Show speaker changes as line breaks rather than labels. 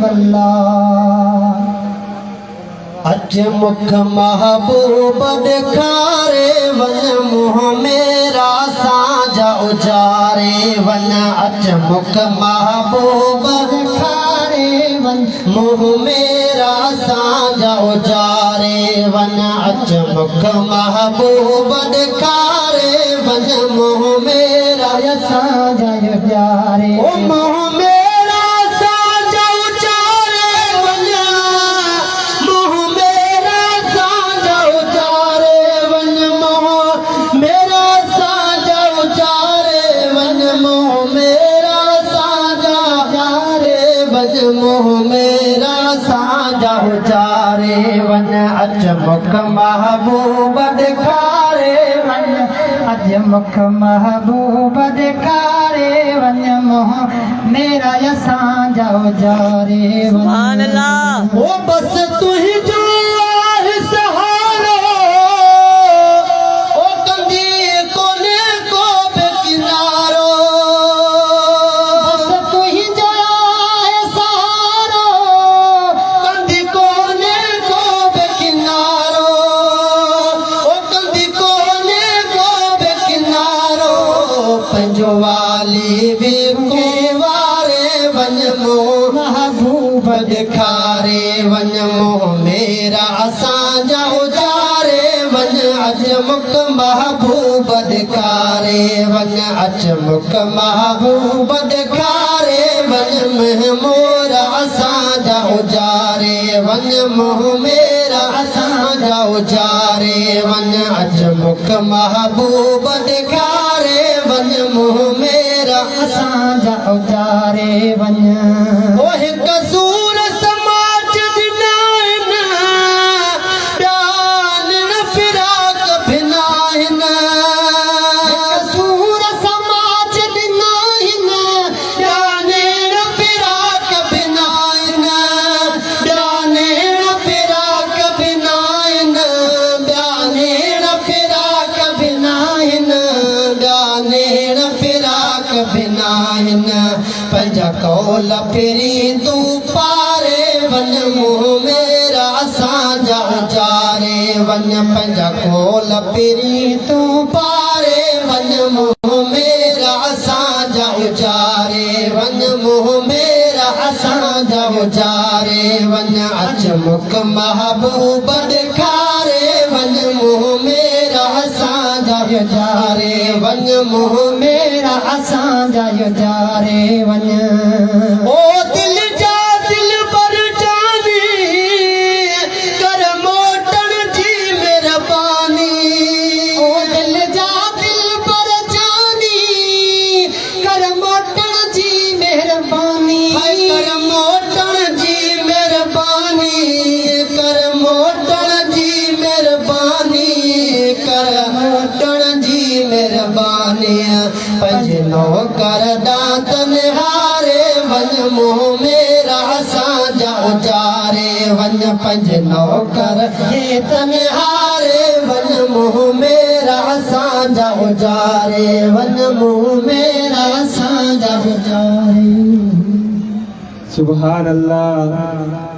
अल्लाह। अज मुख महबूब दिखारे वन मुँह मेरा साजा उजारे वन। अज मुख महबूब दिखारे वन मुँह मेरा साजा उजारे वन। अज मुख महबूब दिखारे वन मुँह मेरा साजा उजारे। ओ मुँह मेरा साजा उजारे वन मुँह मेरा साजा उजारे वन। मुँह मेरा साजा उजारे वन मुँह मेरा साजा उजारे वन मुँह मेरा साजा उजारे वन। अज मुख महबूब दिखारे वन अज मुख महबूब दिखारे वन मुँह मेरा साजा उजारे वन। ओ बस तू ही जो आहे सहारो ओ कंदी कोने को बेकिनारो। बस तू ही जो आहे सहारो कंदी कोने को बेकिनारो। ओ कंदी कोने को बेकिनारो पंजो वाली भी वारे वन मोह महबूब दिखारे वन मोह मेरा साजा उजारे वन। अज मुख महबूब दिखारे वन अज मुख महबूब दिखारे वन मुँह मोरा साजा उजारे वन मुँह मेरा साजा उजारे वन। अज मुख महबूब दिखारे वन मुँह मेरा साजा उजारे वन। ओहे कसूर समाज दिनाइन प्यान फिराक भिनाइन। कसूर समाज दिनाइन प्यान फिराक भिनाइन। प्यान फिराक भिनाइन प्यान फिराक भिनाइन प्यान फिराक भिनाइन। पंजा कौल फिरी तू पारे वन मुँह मेरा साजा उजारे वन। पंजा कौल फिरी तू पारे वन मुँह मेरा साजा उजारे वन मुँह मेरा साजा उजारे वन। अज मुख महबूब दिखारे वन मुँह मेरा साजा उजारे वन मुँह मेरा साजा उजारे वन। ओ दिल जा दिल पर जानी कर मोटन जी मेहरबानी। ओ दिल जा दिल पर जानी कर मोटन जी मेहरबानी। कर मोटन जी मेहरबानी कर मोटन जी मेहरबानी कर मोटन जी मेहरबानी। पंज नौकर दांत निहारे वन मुँह मेरा साजा उजारे वन। पंज नौकर हेत निहारे वन मुँह मेरा साजा उजारे वन मुँह मेरा साजा उजारे।
सुभान अल्लाह।